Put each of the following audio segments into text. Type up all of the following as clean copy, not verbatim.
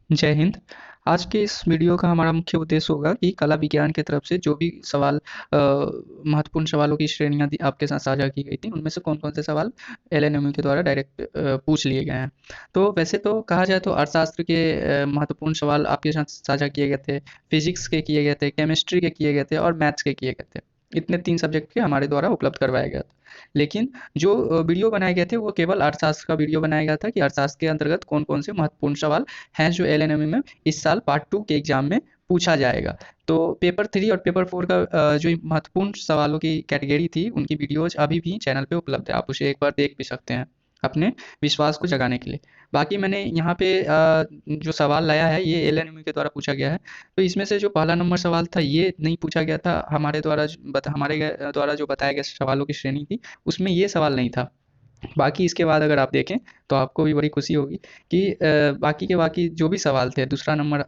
जय हिंद। आज के इस वीडियो का हमारा मुख्य उद्देश्य होगा कि कला विज्ञान की तरफ से जो भी सवाल महत्वपूर्ण सवालों की श्रेणियां आपके साथ साझा की गई थी, उनमें से कौन-कौन से सवाल एलएनएमयू के द्वारा डायरेक्ट पूछ लिए गए हैं। तो वैसे तो कहा जाए तो अर्थशास्त्र के महत्वपूर्ण सवाल आपके साथ साझा किए गए थे, फिजिक्स के किए गए थे, केमिस्ट्री के किए गए थे और मैथ्स के किए गए थे। इतने 3 सब्जेक्ट के हमारे द्वारा उपलब्ध करवाया गया था। लेकिन जो वीडियो बनाए गए थे वो केवल अर्थशास्त्र का वीडियो बनाया गया था कि अर्थशास्त्र के अंतर्गत कौन-कौन से महत्वपूर्ण सवाल हैं जो एलएनएमयू में इस साल पार्ट 2 के एग्जाम में पूछा जाएगा। तो पेपर 3 और पेपर 4 का जो महत्वपूर्ण सवालों की कैटेगरी थी, उनकी वीडियोज़ अभी भी चैनल पे उपलब्ध है। आप उसे एक बार देख भी सकते हैं, अपने विश्वास को जगाने के लिए। बाकी मैंने यहाँ पे जो सवाल लाया है ये एलएनएमयू के द्वारा पूछा गया है। तो इसमें से जो पहला नंबर सवाल था ये नहीं पूछा गया था हमारे द्वारा हमारे द्वारा जो बताया गया सवालों की श्रेणी थी, उसमें ये सवाल नहीं था। बाकी इसके बाद अगर आप देखें तो आपको भी बड़ी खुशी होगी कि बाकी के बाकी जो भी सवाल थे दूसरा नंबर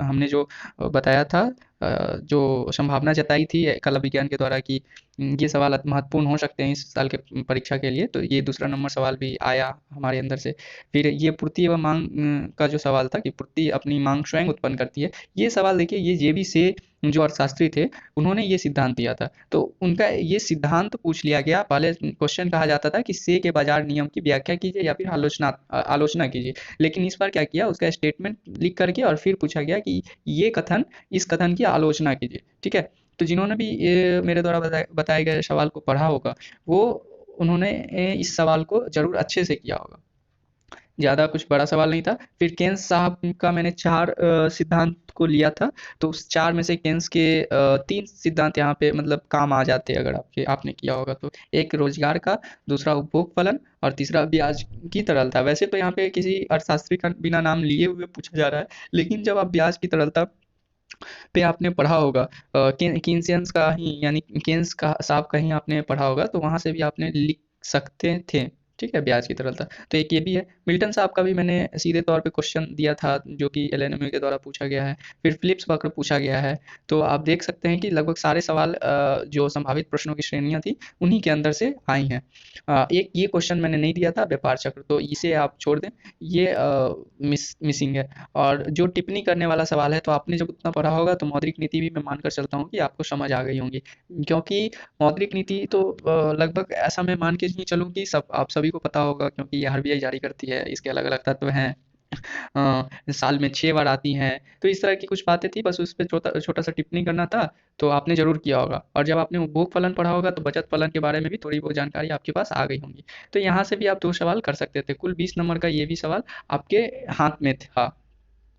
हमने जो बताया था, जो संभावना जताई थी कला विज्ञान के द्वारा कि ये सवाल महत्वपूर्ण हो सकते हैं इस साल के परीक्षा के लिए, तो ये दूसरा नंबर सवाल भी आया हमारे अंदर से। फिर ये पूर्ति एवं मांग का जो सवाल था कि पूर्ति अपनी मांग स्वयं उत्पन्न करती है, ये सवाल देखिए ये जेबी से जो अर्थशास्त्री थे उन्होंने ये सिद्धांत दिया था। तो उनका ये सिद्धांत पूछ लिया गया। पहले क्वेश्चन कहा जाता था कि से के बाजार नियम की व्याख्या कीजिए या फिर आलोचना कीजिए। लेकिन इस बार क्या किया, उसका स्टेटमेंट लिख करके और फिर पूछा गया कि ये कथन, इस कथन की आलोचना कीजिए। ठीक है? तो जिन्होंने भी ये मेरे द्वारा बताए गए सवाल को पढ़ा होगा, वो उन्होंने इस सवाल को ज़रूर अच्छे से किया होगा। ज़्यादा कुछ बड़ा सवाल नहीं था। फिर केन्स साहब का मैंने 4 सिद्धांत को लिया था, तो उस 4 में से केन्स के 3 सिद्धांत यहाँ पे मतलब काम आ जाते हैं अगर आपने किया होगा तो। एक रोज़गार का, दूसरा उपभोग फलन और तीसरा ब्याज की तरलता। वैसे तो यहाँ पे किसी अर्थशास्त्री का बिना नाम लिए हुए पूछा जा रहा है, लेकिन जब आप ब्याज की तरलता पे आपने पढ़ा होगा, कीन्सियंस का ही यानी केन्स का साहब का ही आपने पढ़ा होगा, तो वहाँ से भी आपने लिख सकते थे। ठीक है? ब्याज की तरलता। तो एक ये भी है। मिल्टन साहब का भी मैंने सीधे तौर पे क्वेश्चन दिया था जो कि एलएनएमयू के द्वारा पूछा गया है। फिर फिलिप्स वक्र पूछा गया है। तो आप देख सकते हैं कि लगभग सारे सवाल जो संभावित प्रश्नों की श्रेणियाँ थी, उन्हीं के अंदर से आई हैं। एक ये क्वेश्चन मैंने नहीं दिया था व्यापार चक्र, तो इसे आप छोड़ दें। ये मिसिंग है। और जो टिप्पणी करने वाला सवाल है, तो आपने जब उतना पढ़ा होगा तो मौद्रिक नीति भी मैं मानकर चलता हूँ कि आपको समझ आ गई होंगी। क्योंकि मौद्रिक नीति तो लगभग ऐसा मैं मान के ही चलूँ कि सब आप सभी को पता होगा क्योंकि ये आरबीआई जारी करती है, इसके अलग-अलग तत्व हैं। साल में 6 बार आती हैं, तो इस तरह की कुछ बातें थी, बस उस पे छोटा-सा टिप्पणी करना था, तो आपने ज़रूर किया होगा। और जब आपने उपभोग फलन पढ़ा होगा तो बचत फलन के बारे में भी थोड़ी बहुत जानकारी आपके पास आ गई होंगी। तो यहाँ से भी आप 2 सवाल कर सकते थे। कुल 20 नंबर का ये भी सवाल आपके हाथ में था।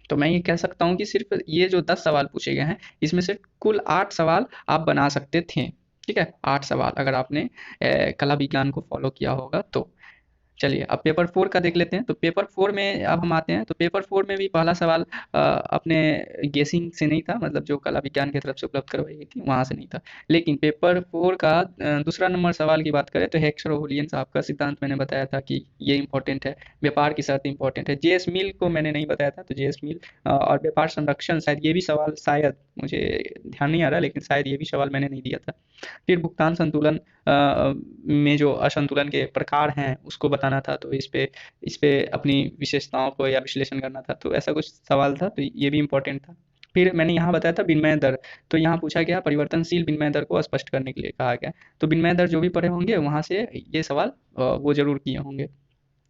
तो मैं ये कह सकता हूँ कि सिर्फ ये जो 10 सवाल पूछे गए हैं, इसमें से कुल 8 सवाल आप बना सकते थे। ठीक है? 8 सवाल अगर आपने कला विज्ञान को फ़ॉलो किया होगा तो। चलिए अब पेपर 4 का देख लेते हैं। तो पेपर 4 में अब हम आते हैं, तो पेपर 4 में भी पहला सवाल अपने गेसिंग से नहीं था, मतलब जो कला विज्ञान की तरफ से उपलब्ध करवाई गई थी वहाँ से नहीं था। लेकिन पेपर 4 का दूसरा नंबर सवाल की बात करें तो हेक्सर और हुलियन साहब का सिद्धांत मैंने बताया था कि ये इंपॉर्टेंट है। व्यापार की शर्त इंपॉर्टेंट है। जेएस मिल को मैंने नहीं बताया था, तो जेएस मिल और व्यापार संरक्षण, शायद ये भी सवाल, शायद मुझे ध्यान नहीं आ रहा, लेकिन शायद ये भी सवाल मैंने नहीं दिया था। फिर भुगतान संतुलन में जो असंतुलन के प्रकार हैं उसको बताना था, तो इस पे अपनी विशेषताओं को या विश्लेषण करना था, तो ऐसा कुछ सवाल था, तो ये भी इम्पोर्टेंट था। फिर मैंने यहाँ बताया था विनिमय दर, तो यहाँ पूछा गया परिवर्तनशील विनिमय दर को स्पष्ट करने के लिए कहा गया। तो विनिमय दर जो भी पढ़े होंगे वहाँ से ये सवाल वो जरूर किए होंगे।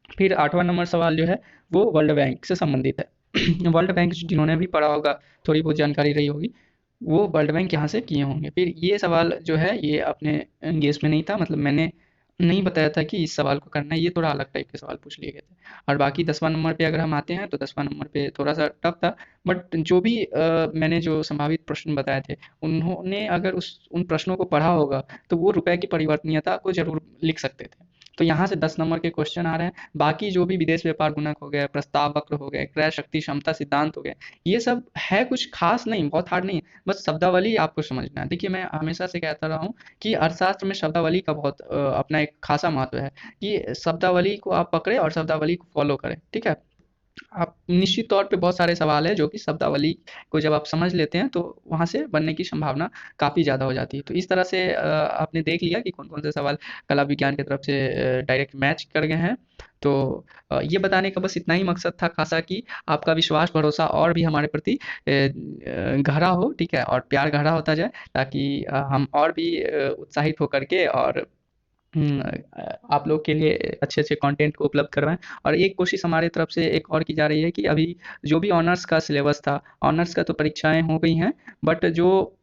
फिर 8वां नंबर सवाल जो है वो वर्ल्ड बैंक से संबंधित है। वर्ल्ड बैंक जिन्होंने भी पढ़ा होगा, थोड़ी बहुत जानकारी रही होगी, वो वर्ल्ड बैंक यहाँ से किए होंगे। फिर ये सवाल जो है ये अपने गेस में नहीं था, मतलब मैंने नहीं बताया था कि इस सवाल को करना है, ये थोड़ा अलग टाइप के सवाल पूछ लिए गए थे। और बाकी 10वां नंबर पे अगर हम आते हैं तो 10वां नंबर पे थोड़ा-सा टफ था, बट जो भी मैंने जो संभावित प्रश्न बताए थे, उन्होंने अगर उन प्रश्नों को पढ़ा होगा, तो वो रुपए की परिवर्तनीयता को ज़रूर लिख सकते थे। तो यहाँ से 10 नंबर के क्वेश्चन आ रहे हैं। बाकी जो भी विदेश व्यापार गुणक हो गया, प्रस्ताव वक्र हो गए, क्रय शक्ति क्षमता सिद्धांत हो गए, ये सब है कुछ खास नहीं, बहुत हार्ड नहीं है, बस शब्दावली आपको समझना है। देखिए मैं हमेशा से कहता रहा हूँ कि अर्थशास्त्र में शब्दावली का बहुत अपना एक खासा महत्व है कि शब्दावली को आप पकड़े और शब्दावली को फॉलो करें। ठीक है? आप निश्चित तौर पे बहुत सारे सवाल हैं जो कि शब्दावली को जब आप समझ लेते हैं तो वहाँ से बनने की संभावना काफ़ी ज़्यादा हो जाती है। तो इस तरह से आपने देख लिया कि कौन-कौन से सवाल कला विज्ञान की तरफ से डायरेक्ट मैच कर गए हैं। तो ये बताने का बस इतना ही मकसद था ख़ासा कि आपका विश्वास भरोसा और भी हमारे प्रति गहरा हो, ठीक है? और प्यार गहरा होता जाए ताकि हम और भी उत्साहित होकर के और आप लोग के लिए अच्छे-अच्छे कंटेंट को उपलब्ध करवाएँ। और एक कोशिश हमारी तरफ से एक और की जा रही है कि अभी जो भी ऑनर्स का सिलेबस था, ऑनर्स का तो परीक्षाएँ हो गई हैं, बट जो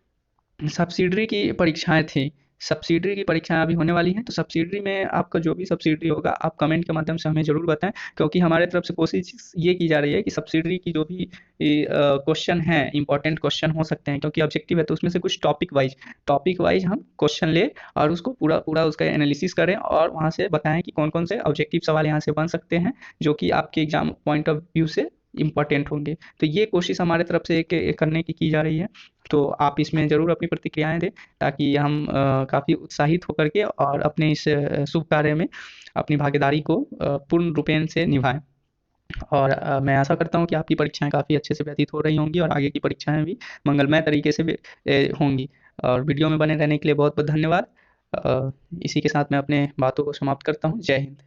सब्सिडरी की परीक्षाएँ थी, सब्सिडरी की परीक्षाएँ अभी होने वाली हैं, तो सब्सिडरी में आपका जो भी सब्सिडरी होगा, आप कमेंट के माध्यम से हमें ज़रूर बताएँ, क्योंकि हमारे तरफ से कोशिश ये की जा रही है कि सब्सिडरी की जो भी क्वेश्चन हैं, इम्पोर्टेंट क्वेश्चन हो सकते हैं, क्योंकि ऑब्जेक्टिव है, तो उसमें से कुछ टॉपिक वाइज़ हम क्वेश्चन लें और उसको पूरा उसका एनालिसिस करें और वहाँ से बताएँ कि कौन-कौन से ऑब्जेक्टिव सवाल यहाँ से बन सकते हैं, जो कि आपके एग्ज़ाम पॉइंट ऑफ व्यू से इम्पोर्टेंट होंगे। तो ये कोशिश हमारे तरफ से एक करने की जा रही है। तो आप इसमें ज़रूर अपनी प्रतिक्रियाएँ दें ताकि हम काफ़ी उत्साहित होकर के और अपने इस शुभ कार्य में अपनी भागीदारी को पूर्ण रूपेण से निभाएँ। और मैं आशा करता हूँ कि आपकी परीक्षाएँ काफ़ी अच्छे से व्यतीत हो रही होंगी और आगे की परीक्षाएँ भी मंगलमय तरीके से होंगी। और वीडियो में बने रहने के लिए बहुत-बहुत धन्यवाद। इसी के साथ मैं अपने बातों को समाप्त करता हूँ। जय हिंद।